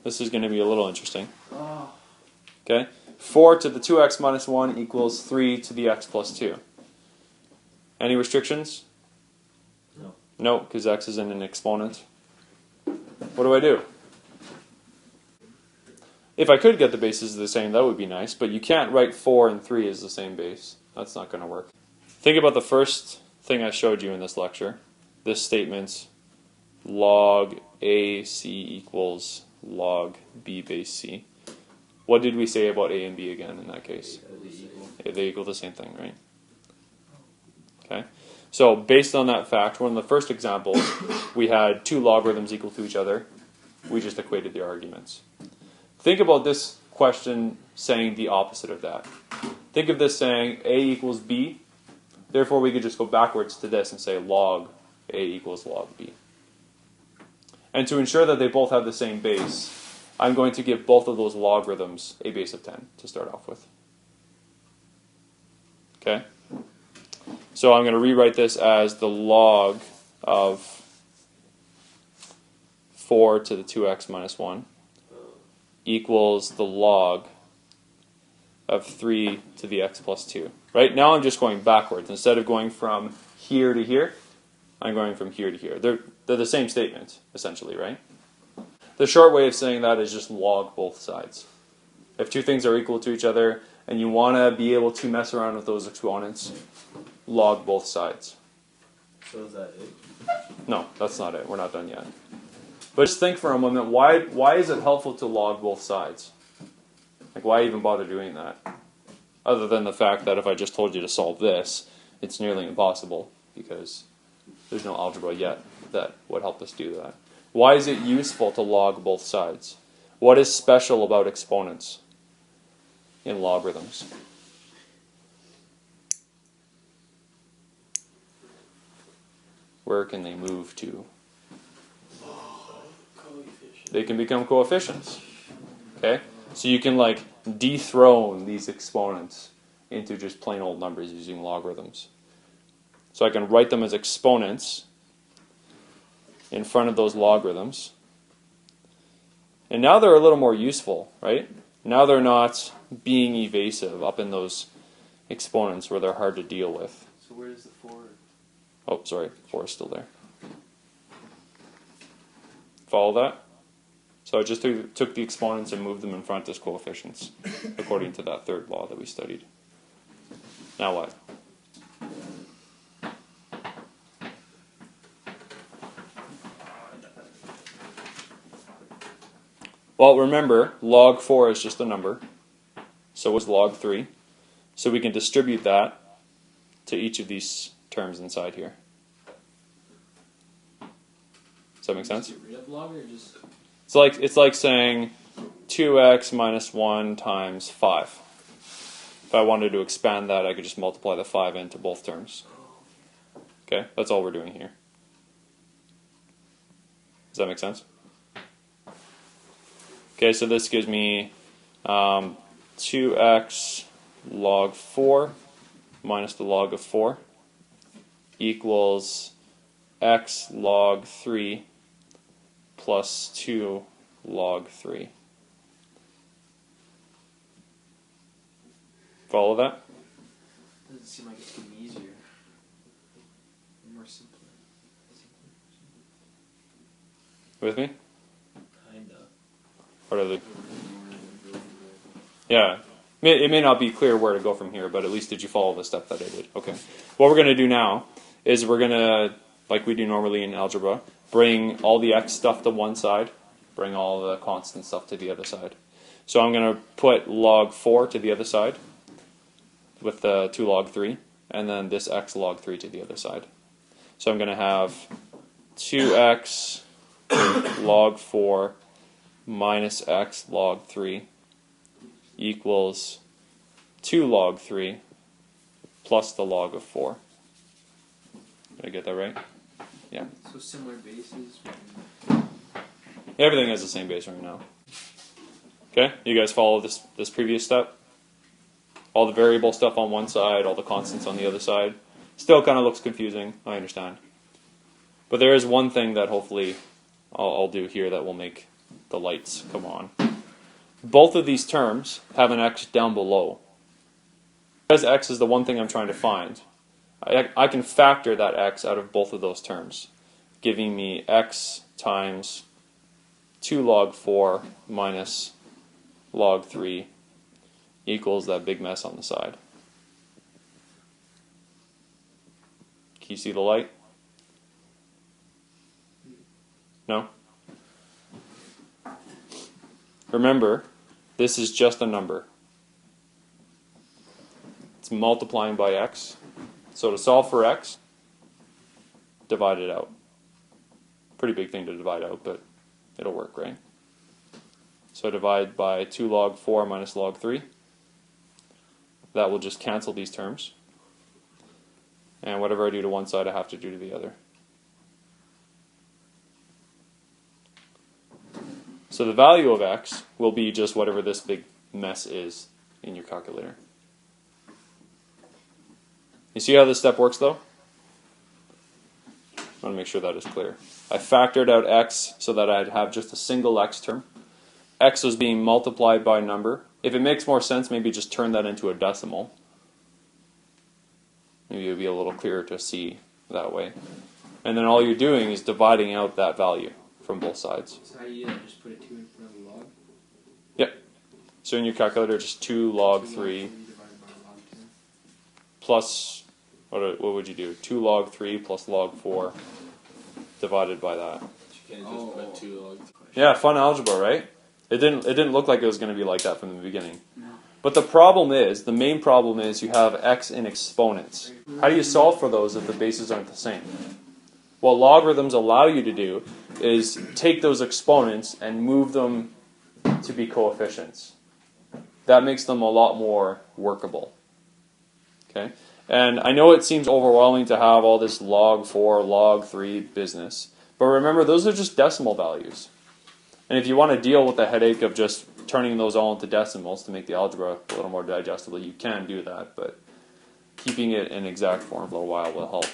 This is going to be a little interesting. Okay? 4 to the 2x minus 1 equals 3 to the x plus 2. Any restrictions? No. No, because x is in an exponent. What do I do? If I could get the bases the same, that would be nice, but you can't write 4 and 3 as the same base. That's not going to work. Think about the first thing I showed you in this lecture. This statement, log AC equals log B base C. What did we say about A and B again in that case? They equal the same thing, right? Okay. So based on that fact, one of the first examples, we had two logarithms equal to each other. We just equated the arguments. Think about this question saying the opposite of that. Think of this saying A equals B. Therefore, we could just go backwards to this and say log A equals log B. And to ensure that they both have the same base, I'm going to give both of those logarithms a base of 10 to start off with. Okay? So I'm going to rewrite this as the log of 4 to the 2x minus 1 equals the log of 3 to the x plus 2. Right? Now I'm just going backwards. Instead of going from here to here, I'm going from here to here. They're the same statement, essentially, right? The short way of saying that is just log both sides. If two things are equal to each other and you want to be able to mess around with those exponents, log both sides. So is that it? No, that's not it. We're not done yet. But just think for a moment, why is it helpful to log both sides? Like, why even bother doing that? Other than the fact that if I just told you to solve this, it's nearly impossible because there's no algebra yet that would help us do that. Why is it useful to log both sides? What is special about exponents in logarithms? Where can they move to? They can become coefficients. Okay? So you can like dethrone these exponents into just plain old numbers using logarithms. So I can write them as exponents in front of those logarithms. And now they're a little more useful, right? Now they're not being evasive up in those exponents where they're hard to deal with. So where is the 4? Oh, sorry, 4 is still there. Follow that? So I just took the exponents and moved them in front as coefficients, according to that third law that we studied. Now what? Well, remember, log 4 is just a number. So is log 3. So we can distribute that to each of these terms inside here. Does that make sense? Get rid of log or just... It's like saying 2x minus 1 times 5. If I wanted to expand that, I could just multiply the 5 into both terms. Okay, that's all we're doing here. Does that make sense? Okay, so this gives me 2x log 4 minus the log of 4 equals x log 3 plus 2 log 3. Follow that? Doesn't seem like it's getting easier. More simpler. With me? Kinda. What are the... Yeah. It may not be clear where to go from here, but at least did you follow the step that I did? Okay. What we're going to do now is we're going to, like we do normally in algebra, bring all the x stuff to one side, bring all the constant stuff to the other side. So I'm going to put log 4 to the other side with the 2 log 3, and then this x log 3 to the other side. So I'm going to have 2x log 4 minus x log 3 equals 2 log 3 plus the log of 4. Did I get that right? Yeah. So similar bases. Everything has the same base right now. Okay? You guys follow this previous step? All the variable stuff on one side, all the constants on the other side. Still kind of looks confusing, I understand. But there is one thing that hopefully I'll do here that will make the lights come on. Both of these terms have an x down below. Because x is the one thing I'm trying to find, I can factor that x out of both of those terms, giving me x times 2 log 4 minus log 3 equals that big mess on the side. Can you see the light? No? Remember, this is just a number. It's multiplying by x. So to solve for x, divide it out. Pretty big thing to divide out, but it'll work, right? So I divide by 2 log 4 minus log 3. That will just cancel these terms. And whatever I do to one side, I have to do to the other. So the value of x will be just whatever this big mess is in your calculator. You see how this step works, though? I want to make sure that is clear. I factored out x so that I'd have just a single x term. X was being multiplied by a number. If it makes more sense, maybe just turn that into a decimal. Maybe it would be a little clearer to see that way. And then all you're doing is dividing out that value from both sides. So how do you do that? Just put a 2 in front of the log? Yep. So in your calculator, just 2 log 3 divided by log 2. plus, what would you do? 2 log 3 plus log 4 divided by that. You can't just put 2 log 3. Yeah, fun algebra, right? It didn't look like it was going to be like that from the beginning. No. But the main problem is you have x in exponents. How do you solve for those if the bases aren't the same? What logarithms allow you to do is take those exponents and move them to be coefficients. That makes them a lot more workable. Okay? And I know it seems overwhelming to have all this log 4, log 3 business, but remember, those are just decimal values. And if you want to deal with the headache of just turning those all into decimals to make the algebra a little more digestible, you can do that, but keeping it in exact form for a while will help.